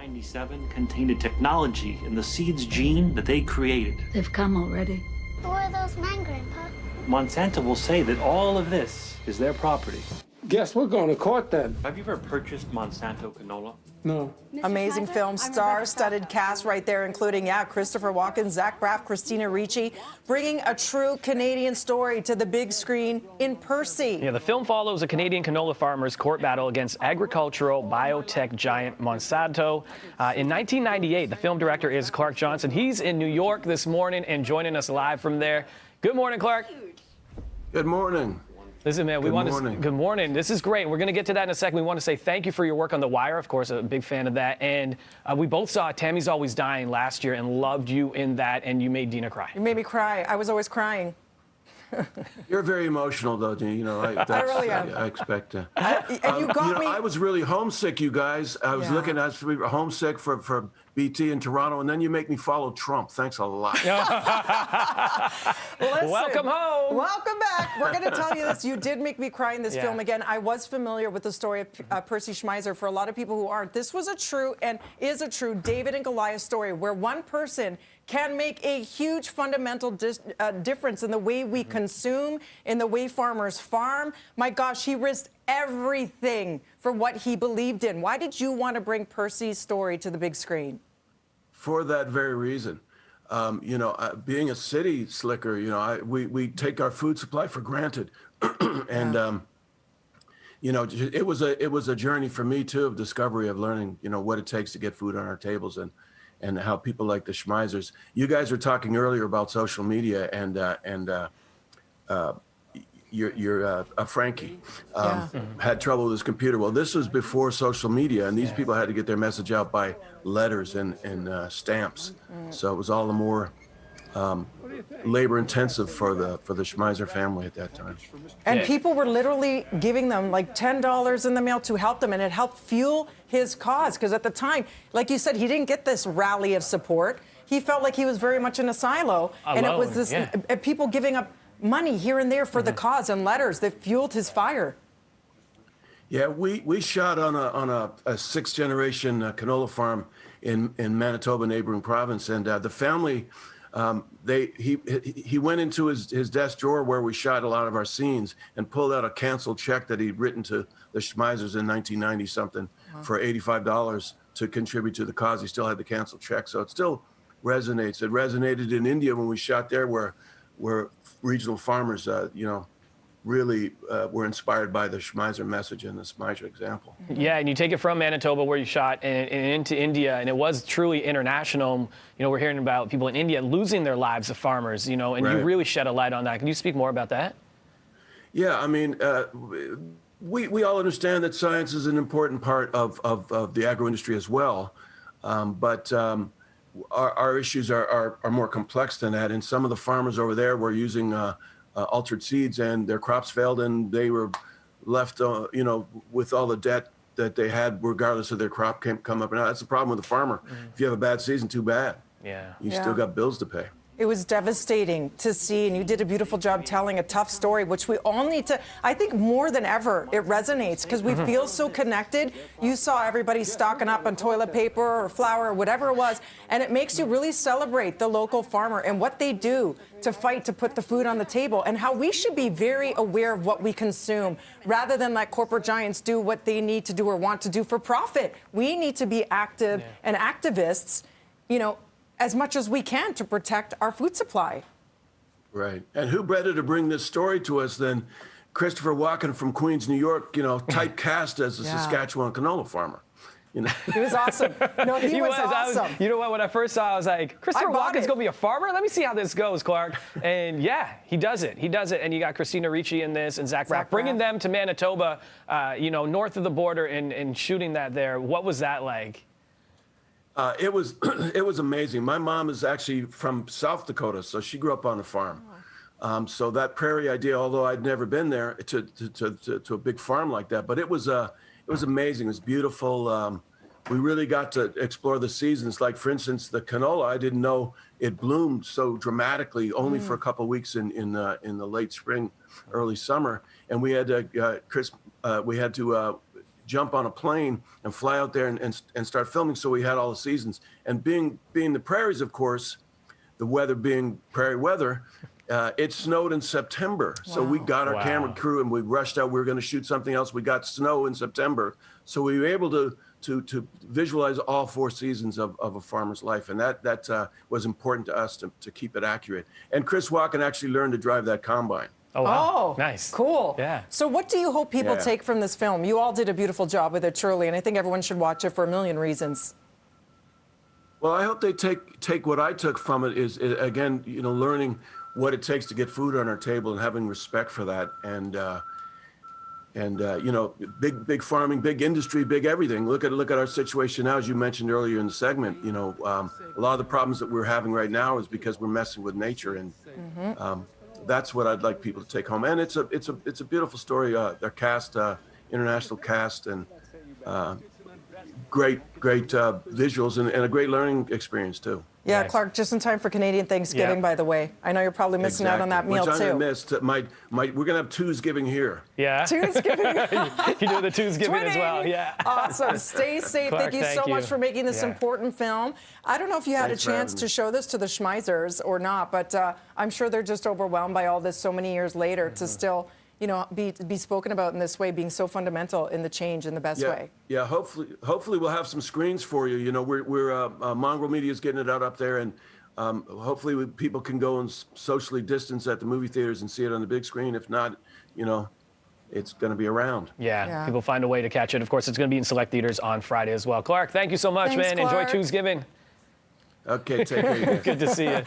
97 contained a technology in the seeds gene that they created. They've come already. Who are those men, Grandpa? Monsanto will say that all of this is their property. Guess we're going to court then. Have you ever purchased Monsanto canola? No. Amazing film, star-studded cast right there, including, Christopher Walken, Zach Braff, Christina Ricci, bringing a true Canadian story to the big screen in Percy. Yeah, the film follows a Canadian canola farmer's court battle against agricultural biotech giant Monsanto. In 1998, the film director is Clark Johnson. He's in New York this morning and joining us live from there. Good morning, Clark. Good morning. Listen, man, good morning. This is great. We're going to get to that in a second. We want to say thank you for your work on The Wire. Of course, a big fan of that. And we both saw Tammy's Always Dying last year and loved you in that, and you made Dina cry. You made me cry. I was always crying. You're very emotional, though, Dina. You know, I really am. I expect to. And you got me. I was really homesick, you guys. I was looking at homesick for BT in Toronto, and then you make me follow Trump. Thanks a lot. Listen, welcome home. Welcome back. We're going to tell you this. You did make me cry in this film again. I was familiar with the story of Percy Schmeiser. For a lot of people who aren't, this was a true and is a true David and Goliath story where one person can make a huge fundamental difference in the way we consume, in the way farmers farm. My gosh, he risked everything for what he believed in. Why did you want to bring Percy's story to the big screen? For that very reason. Being a city slicker, we take our food supply for granted. And, it was a journey for me, too, of discovery, of learning, what it takes to get food on our tables and how people like the Schmeisers. You guys were talking earlier about social media and Frankie had trouble with his computer. Well, this was before social media, and these people had to get their message out by letters and stamps. So it was all the more labor intensive for the Schmeiser family at that time. And people were literally giving them like $10 in the mail to help them, and it helped fuel his cause. Because at the time, like you said, he didn't get this rally of support. He felt like he was very much in a silo, and it was this people giving up money here and there for the cause and letters that fueled his fire. Yeah, we shot on a sixth generation canola farm in Manitoba, neighboring province, and the family. He went into his desk drawer where we shot a lot of our scenes and pulled out a canceled check that he'd written to the Schmeisers in 1990 something for $85 to contribute to the cause. He still had the canceled check, so it still resonates. It resonated in India when we shot there, where regional farmers, really were inspired by the Schmeiser message and the Schmeiser example. Yeah, and you take it from Manitoba, where you shot, and into India, and it was truly international. We're hearing about people in India losing their lives as farmers, and you really shed a light on that. Can you speak more about that? Yeah, I mean, we all understand that science is an important part of the agro-industry as well, but our issues are more complex than that, and some of the farmers over there were using altered seeds, and their crops failed, and they were left, with all the debt that they had, regardless of their crop come up. And that's the problem with the farmer. If you have a bad season, too bad. You still got bills to pay. It was devastating to see, and you did a beautiful job telling a tough story, which we all need to, I think more than ever, it resonates because we feel so connected. You saw everybody stocking up on toilet paper or flour or whatever it was, and it makes you really celebrate the local farmer and what they do to fight to put the food on the table, and how we should be very aware of what we consume rather than let corporate giants do what they need to do or want to do for profit. We need to be active and activists, as much as we can to protect our food supply. Right. And who better to bring this story to us than Christopher Walken from Queens, New York, typecast as a Saskatchewan canola farmer. He was awesome. No, he was awesome. You know what? When I first saw it, I was like, Christopher Walken's going to be a farmer? Let me see how this goes, Clark. And he does it. He does it. And you got Christina Ricci in this and Zach Braff, bringing them to Manitoba, north of the border and shooting that there. What was that like? It was amazing. My mom is actually from South Dakota, so she grew up on a farm. So that prairie idea, although I'd never been there to a big farm like that, but it was amazing. It was beautiful. We really got to explore the seasons. Like, for instance, the canola, I didn't know it bloomed so dramatically only for a couple of weeks in the late spring, early summer. And we had to, jump on a plane and fly out there and start filming. So we had all the seasons. And being the prairies, of course, the weather being prairie weather, it snowed in September. So we got our camera crew and we rushed out. We were going to shoot something else. We got snow in September. So we were able to visualize all 4 seasons of a farmer's life. And that was important to us to keep it accurate. And Chris Walken actually learned to drive that combine. Oh, wow. Oh, Nice. Cool. Yeah. So what do you hope people take from this film? You all did a beautiful job with it, truly, and I think everyone should watch it for a million reasons. Well, I hope they take what I took from it is again, learning what it takes to get food on our table and having respect for that. And big farming, big industry, big everything. Look at our situation now, as you mentioned earlier in the segment. A lot of the problems that we're having right now is because we're messing with nature, and that's what I'd like people to take home. And it's a beautiful story. Their cast, international cast, and great visuals and a great learning experience too. Yeah, Nice. Clark, just in time for Canadian Thanksgiving, Yeah. by the way. I know you're probably missing out on that meal, Which I'm too. gonna miss. We're gonna have Tuesgiving here. Yeah. Thanksgiving. You do the Tuesgiving as well. Twinning. Yeah. Awesome. Stay safe. Clark, thank you so thank much you. for making this Yeah. important film. I don't know if you had Thanks a for chance having to me. show this to the Schmeisers or not, but I'm sure they're just overwhelmed by all this so many years later to still, be spoken about in this way, being so fundamental in the change in the best way. Yeah. Hopefully we'll have some screens for you. We're Mongrel Media's getting it out up there, and hopefully people can go and socially distance at the movie theaters and see it on the big screen. If not, it's going to be around. Yeah, people find a way to catch it. Of course, it's going to be in select theaters on Friday as well. Clark, thank you so much, Thanks, man. Enjoy Clark. Tuesgiving. Okay, take care. You guys. Good to see you.